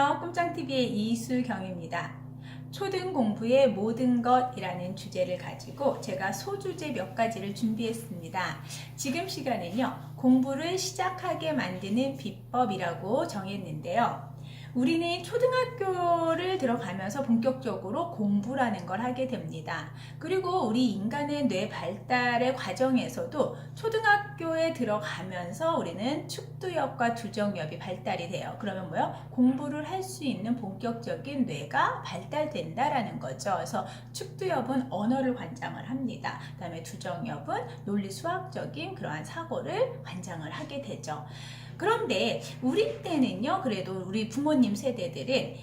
안녕하세요. 꿈짱TV의 이수경입니다. 초등 공부의 모든 것이라는 주제를 가지고 제가 소주제 몇 가지를 준비했습니다. 지금 시간은요, 공부를 시작하게 만드는 비법이라고 정했는데요. 우리는 초등학교를 들어가면서 본격적으로 공부라는 걸 하게 됩니다. 그리고 우리 인간의 뇌 발달의 과정에서도 초등학교에 들어가면서 우리는 축두엽과 두정엽이 발달이 돼요. 그러면 뭐요? 공부를 할 수 있는 본격적인 뇌가 발달된다라는 거죠. 그래서 축두엽은 언어를 관장을 합니다. 그 다음에 두정엽은 논리 수학적인 그러한 사고를 관장을 하게 되죠. 그런데 우리 때는요, 그래도 우리 부모님 세대들은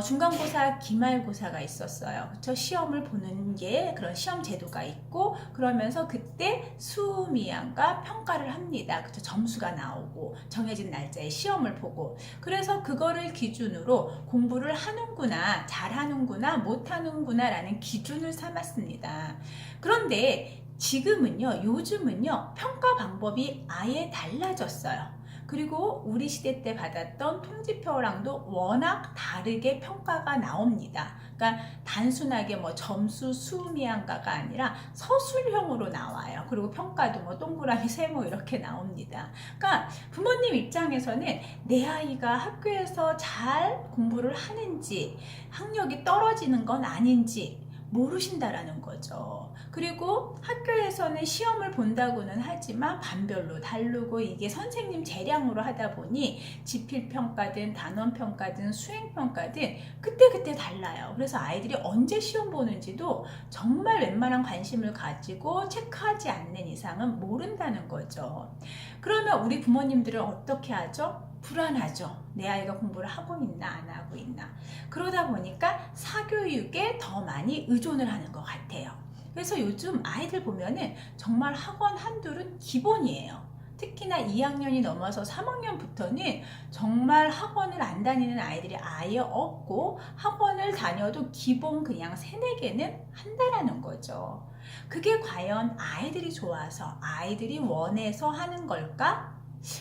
중간고사, 기말고사가 있었어요. 그쵸? 시험을 보는 게 그런 시험 제도가 있고, 그러면서 그때 수미양과 평가를 합니다. 그쵸? 점수가 나오고 정해진 날짜에 시험을 보고, 그래서 그거를 기준으로 공부를 하는구나, 잘하는구나, 못하는구나 라는 기준을 삼았습니다. 그런데 지금은요, 요즘은요, 평가 방법이 아예 달라졌어요. 그리고 우리 시대 때 받았던 통지표랑도 워낙 다르게 평가가 나옵니다. 그러니까 단순하게 뭐 점수 수미양가가 아니라 서술형으로 나와요. 그리고 평가도 뭐 동그라미 세모 이렇게 나옵니다. 그러니까 부모님 입장에서는 내 아이가 학교에서 잘 공부를 하는지, 학력이 떨어지는 건 아닌지 모르신다라는 거죠. 그리고 학교에서는 시험을 본다고는 하지만 반별로 다르고, 이게 선생님 재량으로 하다 보니 지필평가든 단원평가든 수행평가든 그때그때 달라요. 그래서 아이들이 언제 시험 보는지도 정말 웬만한 관심을 가지고 체크하지 않는 이상은 모른다는 거죠. 그러면 우리 부모님들은 어떻게 하죠? 불안하죠. 내 아이가 공부를 하고 있나 안 하고 있나. 그러다 보니까 사교육에 더 많이 의존을 하는 것 같아요. 그래서 요즘 아이들 보면은 정말 학원 한둘은 기본이에요. 특히나 2학년이 넘어서 3학년부터는 정말 학원을 안 다니는 아이들이 아예 없고, 학원을 다녀도 기본 그냥 3, 4개는 한다라는 거죠. 그게 과연 아이들이 좋아서 아이들이 원해서 하는 걸까?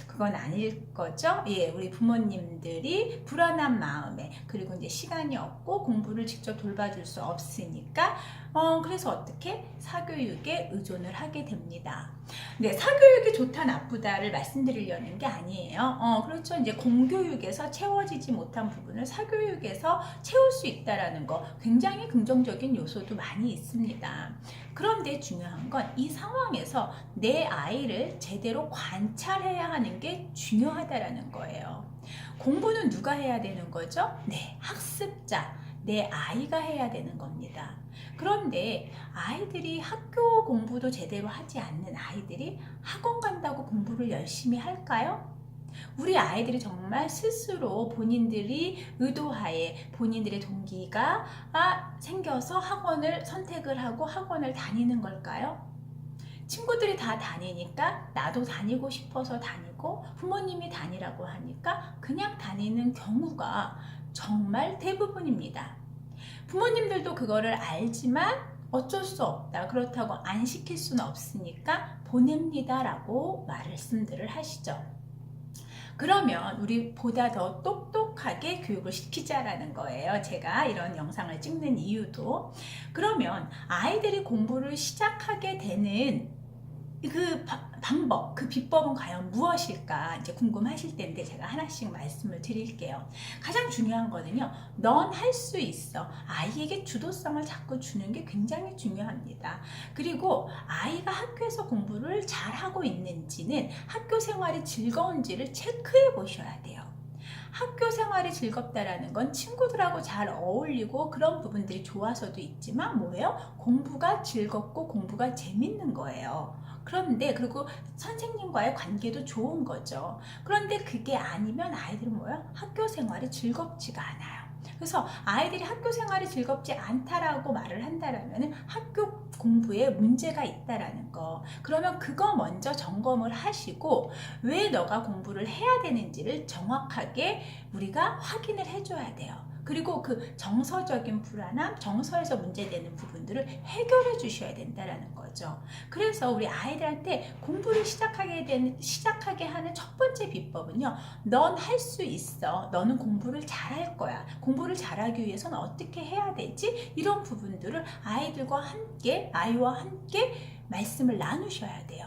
그건 아닐 거죠. 예, 우리 부모님들이 불안한 마음에, 그리고 이제 시간이 없고 공부를 직접 돌봐줄 수 없으니까 그래서 어떻게 사교육에 의존을 하게 됩니다. 네, 사교육이 좋다 나쁘다를 말씀드리려는 게 아니에요. 그렇죠. 이제 공교육에서 채워지지 못한 부분을 사교육에서 채울 수 있다라는 거, 굉장히 긍정적인 요소도 많이 있습니다. 그런데 중요한 건 이 상황에서 내 아이를 제대로 관찰해야 하는 게 중요하다라는 거예요. 공부는 누가 해야 되는 거죠? 네, 학습자, 내 아이가 해야 되는 겁니다. 그런데 아이들이 학교 공부도 제대로 하지 않는 아이들이 학원 간다고 공부를 열심히 할까요? 우리 아이들이 정말 스스로 본인들이 의도하에 본인들의 동기가 생겨서 학원을 선택을 하고 학원을 다니는 걸까요? 친구들이 다 다니니까 나도 다니고 싶어서 다니고, 부모님이 다니라고 하니까 그냥 다니는 경우가 정말 대부분입니다. 부모님들도 그거를 알지만 어쩔 수 없다, 그렇다고 안 시킬 수는 없으니까 보냅니다 라고 말씀들을 하시죠. 그러면 우리 보다 더 똑똑하게 교육을 시키자라는 거예요. 제가 이런 영상을 찍는 이유도. 그러면 아이들이 공부를 시작하게 되는 그 방법, 그 비법은 과연 무엇일까 이제 궁금하실 텐데, 제가 하나씩 말씀을 드릴게요. 가장 중요한 거는요, 넌 할 수 있어. 아이에게 주도성을 자꾸 주는 게 굉장히 중요합니다. 그리고 아이가 학교에서 공부를 잘하고 있는지는 학교 생활이 즐거운지를 체크해 보셔야 돼요. 학교 생활이 즐겁다라는 건 친구들하고 잘 어울리고 그런 부분들이 좋아서도 있지만 뭐예요? 공부가 즐겁고 공부가 재밌는 거예요. 그런데 그리고 선생님과의 관계도 좋은 거죠. 그런데 그게 아니면 아이들은 뭐예요? 학교 생활이 즐겁지가 않아요. 그래서 아이들이 학교 생활이 즐겁지 않다라고 말을 한다라면 학교 공부에 문제가 있다라는 거. 그러면 그거 먼저 점검을 하시고 왜 너가 공부를 해야 되는지를 정확하게 우리가 확인을 해줘야 돼요. 그리고 그 정서적인 불안함, 정서에서 문제되는 부분들을 해결해 주셔야 된다라는 거죠. 그래서 우리 아이들한테 공부를 시작하게 하는 첫 번째 비법은요. 넌 할 수 있어. 너는 공부를 잘할 거야. 공부를 잘하기 위해서는 어떻게 해야 되지? 이런 부분들을 아이와 함께 말씀을 나누셔야 돼요.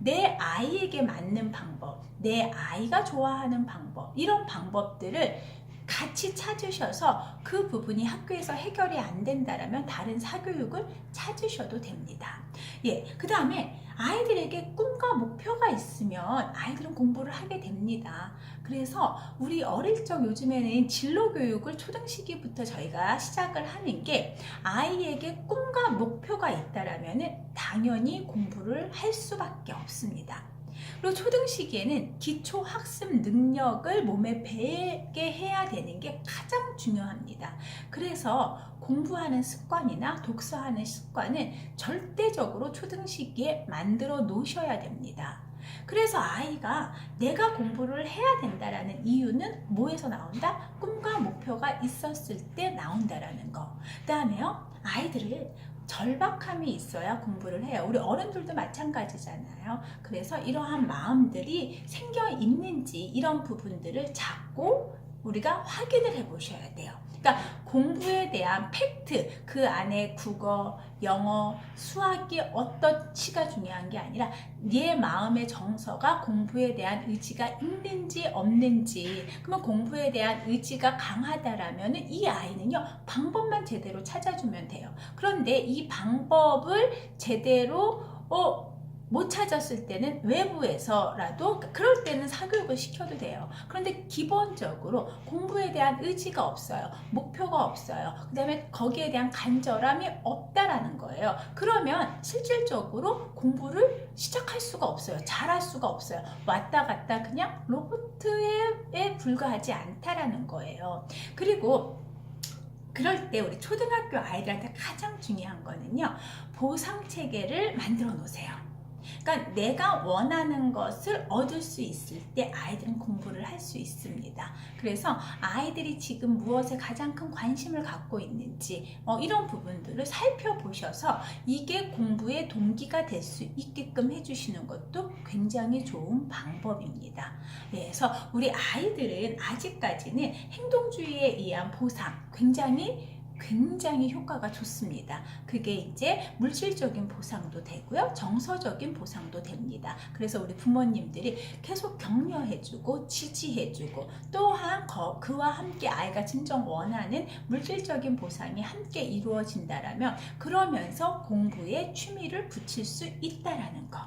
내 아이에게 맞는 방법, 내 아이가 좋아하는 방법, 이런 방법들을 같이 찾으셔서 그 부분이 학교에서 해결이 안 된다라면 다른 사교육을 찾으셔도 됩니다. 예, 그 다음에 아이들에게 꿈과 목표가 있으면 아이들은 공부를 하게 됩니다. 그래서 우리 어릴 적 요즘에는 진로 교육을 초등 시기부터 저희가 시작을 하는 게 아이에게 꿈과 목표가 있다라면 당연히 공부를 할 수밖에 없습니다. 그리고 초등 시기에는 기초 학습 능력을 몸에 배게 해야 되는 게 가장 중요합니다. 그래서 공부하는 습관이나 독서하는 습관은 절대적으로 초등 시기에 만들어 놓으셔야 됩니다. 그래서 아이가 내가 공부를 해야 된다라는 이유는 뭐에서 나온다? 꿈과 목표가 있었을 때 나온다라는 거. 그 다음에요, 아이들을 절박함이 있어야 공부를 해요. 우리 어른들도 마찬가지잖아요. 그래서 이러한 마음들이 생겨 있는지 이런 부분들을 자꾸 우리가 확인을 해 보셔야 돼요. 그러니까 공부에 대한 팩트, 그 안에 국어, 영어, 수학이 어떻지가 중요한 게 아니라 네 마음의 정서가 공부에 대한 의지가 있는지 없는지. 그러면 공부에 대한 의지가 강하다라면 이 아이는요, 방법만 제대로 찾아주면 돼요. 그런데 이 방법을 제대로 못 찾았을 때는 외부에서라도, 그럴 때는 사교육을 시켜도 돼요. 그런데 기본적으로 공부에 대한 의지가 없어요. 목표가 없어요. 그 다음에 거기에 대한 간절함이 없다라는 거예요. 그러면 실질적으로 공부를 시작할 수가 없어요. 잘할 수가 없어요. 왔다 갔다 그냥 로봇에 불과하지 않다라는 거예요. 그리고 그럴 때 우리 초등학교 아이들한테 가장 중요한 거는요, 보상 체계를 만들어 놓으세요. 그러니까 내가 원하는 것을 얻을 수 있을 때 아이들은 공부를 할 수 있습니다. 그래서 아이들이 지금 무엇에 가장 큰 관심을 갖고 있는지 이런 부분들을 살펴보셔서 이게 공부의 동기가 될 수 있게끔 해주시는 것도 굉장히 좋은 방법입니다. 그래서 우리 아이들은 아직까지는 행동주의에 의한 보상 굉장히 효과가 좋습니다. 그게 이제 물질적인 보상도 되고요, 정서적인 보상도 됩니다. 그래서 우리 부모님들이 계속 격려해주고 지지해주고, 또한 그와 함께 아이가 진정 원하는 물질적인 보상이 함께 이루어진다라면 그러면서 공부에 취미를 붙일 수 있다라는 거.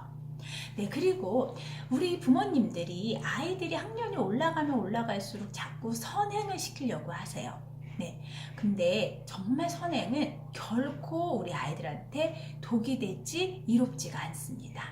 네, 그리고 우리 부모님들이 아이들이 학년이 올라가면 올라갈수록 자꾸 선행을 시키려고 하세요. 네, 근데 정말 선행은 결코 우리 아이들한테 독이 되지 이롭지가 않습니다.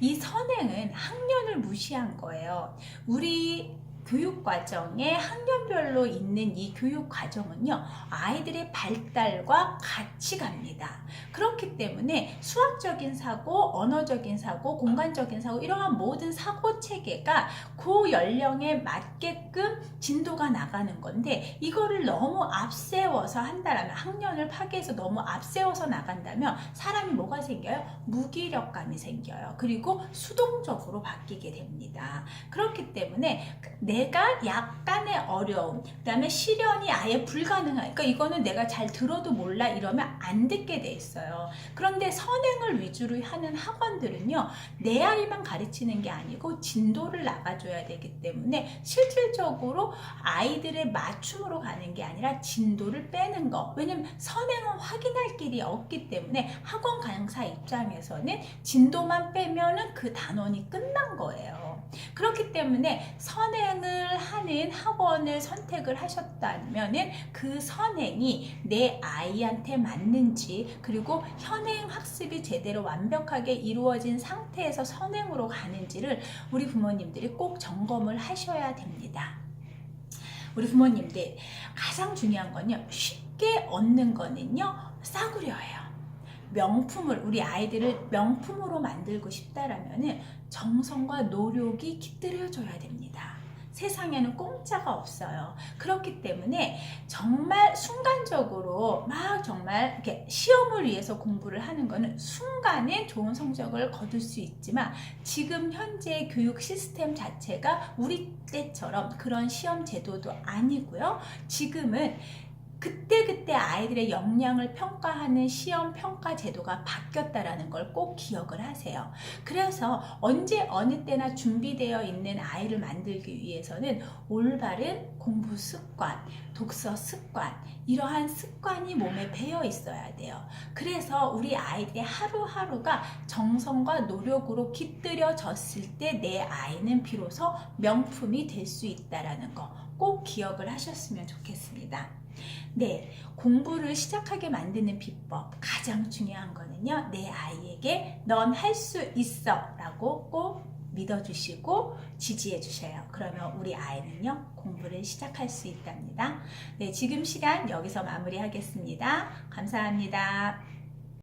이 선행은 학년을 무시한 거예요. 우리 교육 과정에 학년별로 있는 이 교육 과정은요, 아이들의 발달과 같이 갑니다. 그렇기 때문에 수학적인 사고, 언어적인 사고, 공간적인 사고, 이러한 모든 사고 체계가 그 연령에 맞게끔 진도가 나가는 건데, 이거를 너무 앞세워서 한다라면, 학년을 파괴해서 너무 앞세워서 나간다면 사람이 뭐가 생겨요? 무기력감이 생겨요. 그리고 수동적으로 바뀌게 됩니다. 그렇기 때문에 내가 약간의 어려움, 그 다음에 실현이 아예 불가능한, 그러니까 이거는 내가 잘 들어도 몰라 이러면 안 듣게 돼 있어요. 그런데 선행을 위주로 하는 학원들은요, 내 아이만 가르치는 게 아니고 진도를 나가줘야 되기 때문에 실질적으로 아이들의 맞춤으로 가는 게 아니라 진도를 빼는 거. 왜냐면 선행은 확인할 길이 없기 때문에 학원 강사 입장에서는 진도만 빼면은 그 단원이 끝난 거예요. 그렇기 때문에 선행을 하는 학원을 선택을 하셨다면은 그 선행이 내 아이한테 맞는지, 그리고 현행 학습이 제대로 완벽하게 이루어진 상태에서 선행으로 가는지를 우리 부모님들이 꼭 점검을 하셔야 됩니다. 우리 부모님들 가장 중요한 건요, 쉽게 얻는 거는요 싸구려예요. 명품을, 우리 아이들을 명품으로 만들고 싶다라면은 정성과 노력이 깃들여져야 됩니다. 세상에는 공짜가 없어요. 그렇기 때문에 정말 순간적으로 막 정말 이렇게 시험을 위해서 공부를 하는 거는 순간에 좋은 성적을 거둘 수 있지만, 지금 현재 교육 시스템 자체가 우리 때처럼 그런 시험 제도도 아니고요. 지금은 그때그때 아이들의 역량을 평가하는 시험 평가 제도가 바뀌었다라는 걸 꼭 기억을 하세요. 그래서 언제 어느 때나 준비되어 있는 아이를 만들기 위해서는 올바른 공부 습관, 독서 습관, 이러한 습관이 몸에 배어 있어야 돼요. 그래서 우리 아이들의 하루하루가 정성과 노력으로 깃들여졌을 때 내 아이는 비로소 명품이 될 수 있다라는 거 꼭 기억을 하셨으면 좋겠습니다. 네, 공부를 시작하게 만드는 비법, 가장 중요한 거는요, 내 아이에게 넌 할 수 있어 라고 꼭 믿어주시고 지지해 주셔요. 그러면 우리 아이는요, 공부를 시작할 수 있답니다. 네, 지금 시간 여기서 마무리하겠습니다. 감사합니다.